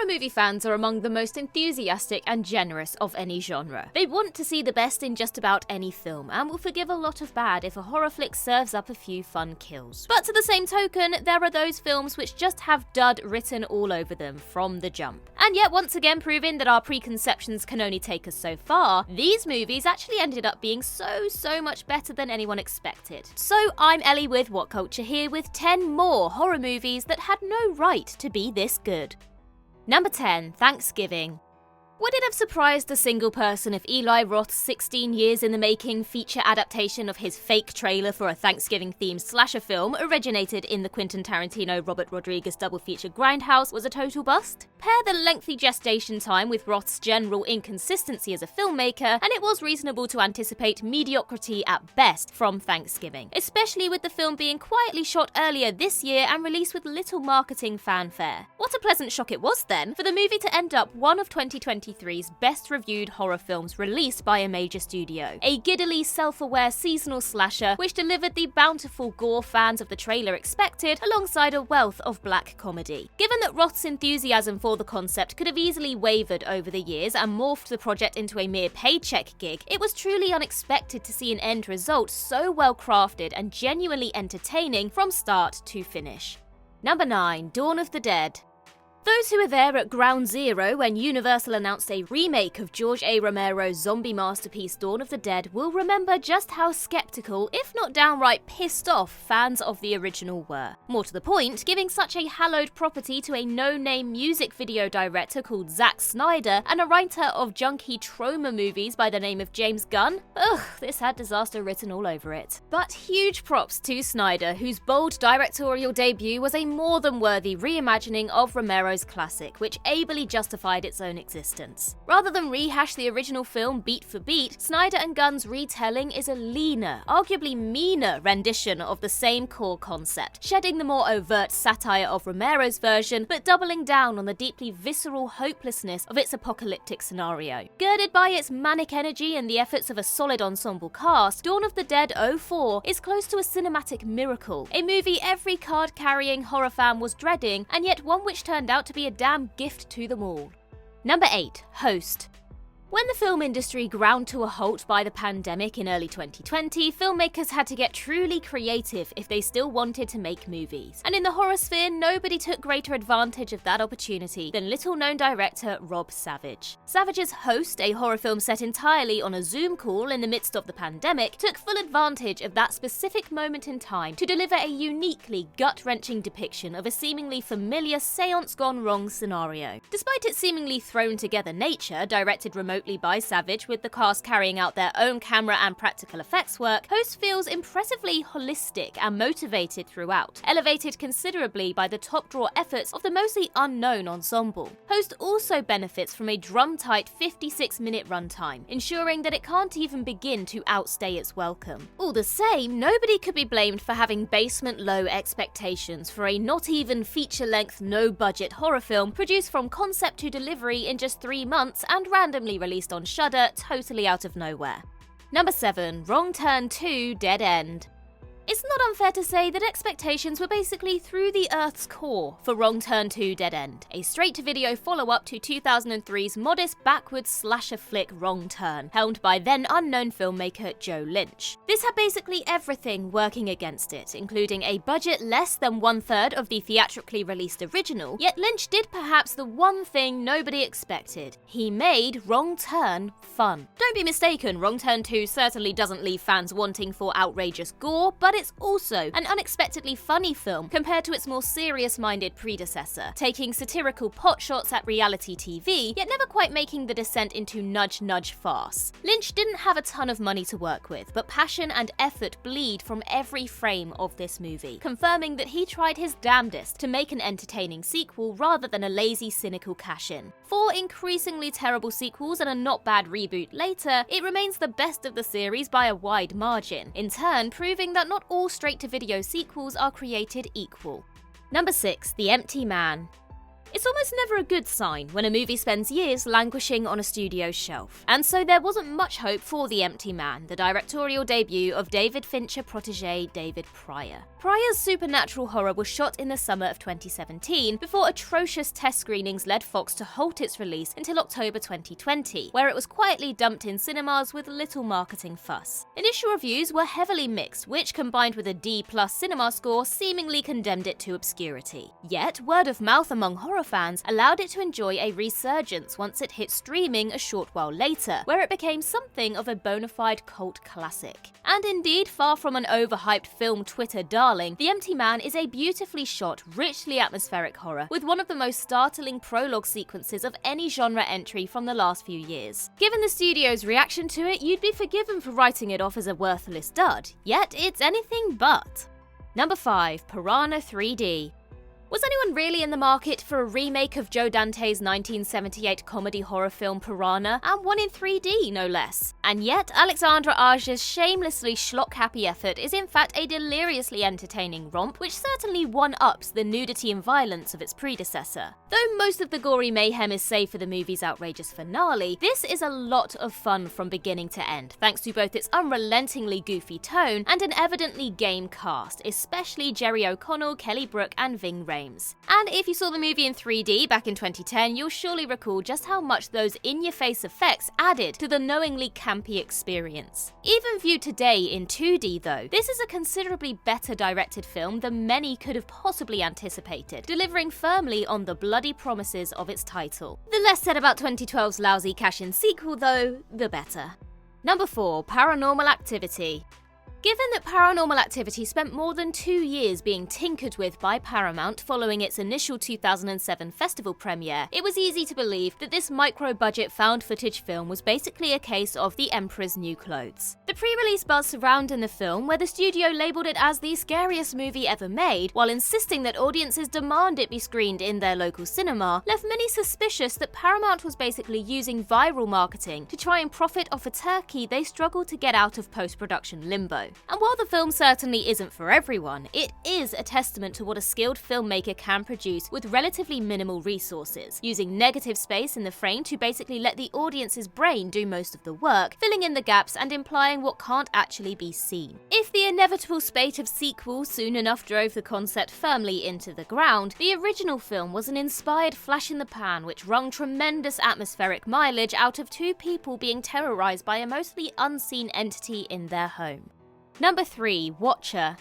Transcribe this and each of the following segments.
Horror movie fans are among the most enthusiastic and generous of any genre. They want to see the best in just about any film, and will forgive a lot of bad if a horror flick serves up a few fun kills. But to the same token, there are those films which just have dud written all over them from the jump. And yet, once again proving that our preconceptions can only take us so far, these movies actually ended up being so much better than anyone expected. So I'm Ellie with What Culture here with 10 more horror movies that had no right to be this good. Number 10, Thanksgiving. Would it have surprised a single person if Eli Roth's 16 years in the making feature adaptation of his fake trailer for a Thanksgiving-themed slasher film originated in the Quentin Tarantino-Robert Rodriguez double feature Grindhouse was a total bust? Pair the lengthy gestation time with Roth's general inconsistency as a filmmaker, and it was reasonable to anticipate mediocrity at best from Thanksgiving, especially with the film being quietly shot earlier this year and released with little marketing fanfare. What a pleasant shock it was then for the movie to end up one of 2023's best-reviewed horror films released by a major studio. A giddily self-aware seasonal slasher which delivered the bountiful gore fans of the trailer expected alongside a wealth of black comedy. Given that Roth's enthusiasm for the concept could have easily wavered over the years and morphed the project into a mere paycheck gig, it was truly unexpected to see an end result so well crafted and genuinely entertaining from start to finish. Number 9, Dawn of the Dead. Those who were there at Ground Zero when Universal announced a remake of George A. Romero's zombie masterpiece Dawn of the Dead will remember just how skeptical, if not downright pissed off, fans of the original were. More to the point, giving such a hallowed property to a no-name music video director called Zack Snyder and a writer of junky trauma movies by the name of James Gunn? Ugh, this had disaster written all over it. But huge props to Snyder, whose bold directorial debut was a more than worthy reimagining of Romero's classic, which ably justified its own existence. Rather than rehash the original film beat for beat, Snyder and Gunn's retelling is a leaner, arguably meaner rendition of the same core concept, shedding the more overt satire of Romero's version, but doubling down on the deeply visceral hopelessness of its apocalyptic scenario. Girded by its manic energy and the efforts of a solid ensemble cast, Dawn of the Dead 04 is close to a cinematic miracle, a movie every card-carrying horror fan was dreading, and yet one which turned out to be a damn gift to them all. Number 8, Host. When the film industry ground to a halt by the pandemic in early 2020, filmmakers had to get truly creative if they still wanted to make movies. And in the horror sphere, nobody took greater advantage of that opportunity than little-known director Rob Savage. Savage's Host, a horror film set entirely on a Zoom call in the midst of the pandemic, took full advantage of that specific moment in time to deliver a uniquely gut-wrenching depiction of a seemingly familiar seance-gone-wrong scenario. Despite its seemingly thrown-together nature, directed remotely by Savage with the cast carrying out their own camera and practical effects work, Host feels impressively holistic and motivated throughout, elevated considerably by the top-draw efforts of the mostly unknown ensemble. Host also benefits from a drum-tight 56-minute runtime, ensuring that it can't even begin to outstay its welcome. All the same, nobody could be blamed for having basement-low expectations for a not even feature-length, no-budget horror film produced from concept to delivery in just 3 months and randomly released on Shudder totally out of nowhere. Number 7, Wrong Turn 2 Dead End. It's not unfair to say that expectations were basically through the Earth's core for Wrong Turn 2 Dead End, a straight-to-video follow-up to 2003's modest backwards slasher flick Wrong Turn, helmed by then-unknown filmmaker Joe Lynch. This had basically everything working against it, including a budget less than one-third of the theatrically released original, yet Lynch did perhaps the one thing nobody expected. He made Wrong Turn fun. Don't be mistaken, Wrong Turn 2 certainly doesn't leave fans wanting for outrageous gore, but it's also an unexpectedly funny film compared to its more serious-minded predecessor, taking satirical potshots at reality TV, yet never quite making the descent into nudge-nudge farce. Lynch didn't have a ton of money to work with, but passion and effort bleed from every frame of this movie, confirming that he tried his damnedest to make an entertaining sequel rather than a lazy, cynical cash-in. 4 increasingly terrible sequels and a not bad reboot later, it remains the best of the series by a wide margin, in turn proving that not all straight-to-video sequels are created equal. Number 6, The Empty Man. It's almost never a good sign when a movie spends years languishing on a studio's shelf, and so there wasn't much hope for The Empty Man, the directorial debut of David Fincher protege David Pryor. Prior's supernatural horror was shot in the summer of 2017 before atrocious test screenings led Fox to halt its release until October 2020, where it was quietly dumped in cinemas with little marketing fuss. Initial reviews were heavily mixed, which combined with a D+ cinema score seemingly condemned it to obscurity. Yet, word of mouth among horror fans allowed it to enjoy a resurgence once it hit streaming a short while later, where it became something of a bona fide cult classic. And indeed, far from an overhyped film Twitter darling, The Empty Man is a beautifully shot, richly atmospheric horror with one of the most startling prologue sequences of any genre entry from the last few years. Given the studio's reaction to it, you'd be forgiven for writing it off as a worthless dud, yet it's anything but. Number 5. Piranha 3D. Was anyone really in the market for a remake of Joe Dante's 1978 comedy horror film Piranha, and one in 3D no less? And yet, Alexandre Aja's shamelessly schlock-happy effort is in fact a deliriously entertaining romp which certainly one-ups the nudity and violence of its predecessor. Though most of the gory mayhem is saved for the movie's outrageous finale, this is a lot of fun from beginning to end, thanks to both its unrelentingly goofy tone and an evidently game cast, especially Jerry O'Connell, Kelly Brook and Ving Rhames. And if you saw the movie in 3D back in 2010, you'll surely recall just how much those in-your-face effects added to the knowingly campy experience. Even viewed today in 2D though, this is a considerably better directed film than many could have possibly anticipated, delivering firmly on the bloody promises of its title. The less said about 2012's lousy cash-in sequel though, the better. Number 4. Paranormal Activity. Given that Paranormal Activity spent more than 2 years being tinkered with by Paramount following its initial 2007 festival premiere, it was easy to believe that this micro-budget found-footage film was basically a case of the Emperor's new clothes. The pre-release buzz surrounding the film, where the studio labelled it as the scariest movie ever made, while insisting that audiences demand it be screened in their local cinema, left many suspicious that Paramount was basically using viral marketing to try and profit off a turkey they struggled to get out of post-production limbo. And while the film certainly isn't for everyone, it is a testament to what a skilled filmmaker can produce with relatively minimal resources, using negative space in the frame to basically let the audience's brain do most of the work, filling in the gaps and implying what can't actually be seen. If the inevitable spate of sequels soon enough drove the concept firmly into the ground, the original film was an inspired flash in the pan which wrung tremendous atmospheric mileage out of two people being terrorized by a mostly unseen entity in their home. Number 3. Watcher.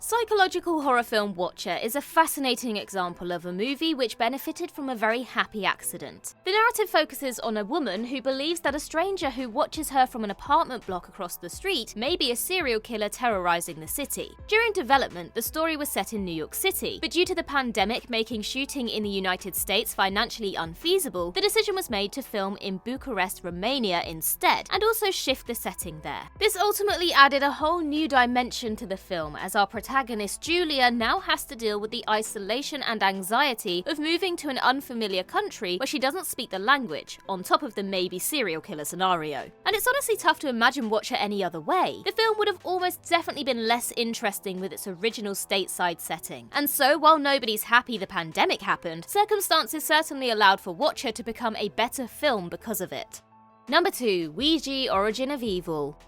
Psychological horror film Watcher is a fascinating example of a movie which benefited from a very happy accident. The narrative focuses on a woman who believes that a stranger who watches her from an apartment block across the street may be a serial killer terrorizing the city. During development, the story was set in New York City, but due to the pandemic making shooting in the United States financially unfeasible, the decision was made to film in Bucharest, Romania instead, and also shift the setting there. This ultimately added a whole new dimension to the film, as our protagonist Julia now has to deal with the isolation and anxiety of moving to an unfamiliar country where she doesn't speak the language, on top of the maybe serial killer scenario. And it's honestly tough to imagine Watcher any other way. The film would have almost definitely been less interesting with its original stateside setting. And so, while nobody's happy the pandemic happened, circumstances certainly allowed for Watcher to become a better film because of it. Number 2. Ouija: Origin of Evil.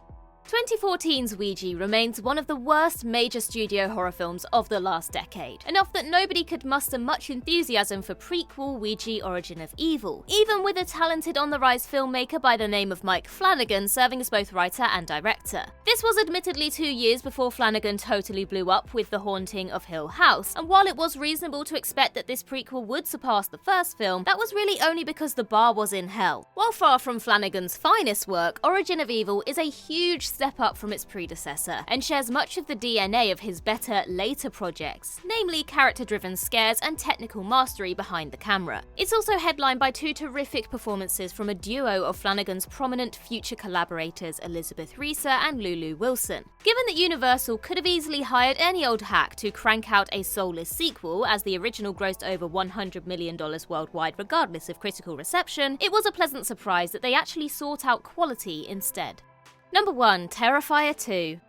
2014's Ouija remains one of the worst major studio horror films of the last decade, enough that nobody could muster much enthusiasm for prequel Ouija: Origin of Evil, even with a talented on-the-rise filmmaker by the name of Mike Flanagan serving as both writer and director. This was admittedly 2 years before Flanagan totally blew up with The Haunting of Hill House, and while it was reasonable to expect that this prequel would surpass the first film, that was really only because the bar was in hell. While far from Flanagan's finest work, Origin of Evil is a huge step up from its predecessor, and shares much of the DNA of his better, later projects, namely character-driven scares and technical mastery behind the camera. It's also headlined by 2 terrific performances from a duo of Flanagan's prominent future collaborators Elizabeth Reese and Lulu Wilson. Given that Universal could have easily hired any old hack to crank out a soulless sequel, as the original grossed over $100 million worldwide regardless of critical reception, it was a pleasant surprise that they actually sought out quality instead. Number 1. Terrifier II.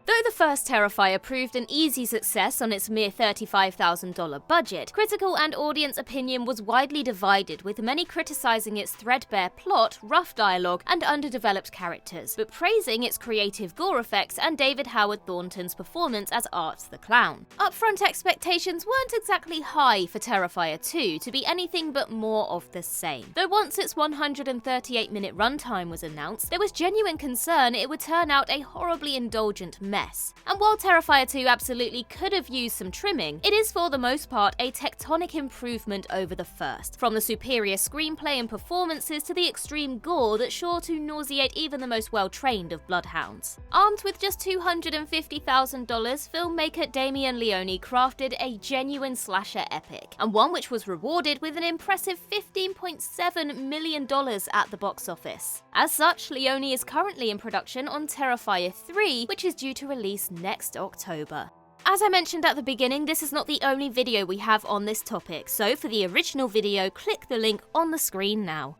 Though the first Terrifier proved an easy success on its mere $35,000 budget, critical and audience opinion was widely divided, with many criticizing its threadbare plot, rough dialogue, and underdeveloped characters, but praising its creative gore effects and David Howard Thornton's performance as Art the Clown. Upfront expectations weren't exactly high for Terrifier 2 to be anything but more of the same. Though once its 138-minute runtime was announced, there was genuine concern it would turn out a horribly indulgent mess. And while Terrifier 2 absolutely could have used some trimming, it is for the most part a tectonic improvement over the first, from the superior screenplay and performances to the extreme gore that's sure to nauseate even the most well-trained of bloodhounds. Armed with just $250,000, filmmaker Damien Leone crafted a genuine slasher epic, and one which was rewarded with an impressive $15.7 million at the box office. As such, Leone is currently in production on Terrifier 3, which is due to release next October. As I mentioned at the beginning, this is not the only video we have on this topic, so for the original video, click the link on the screen now.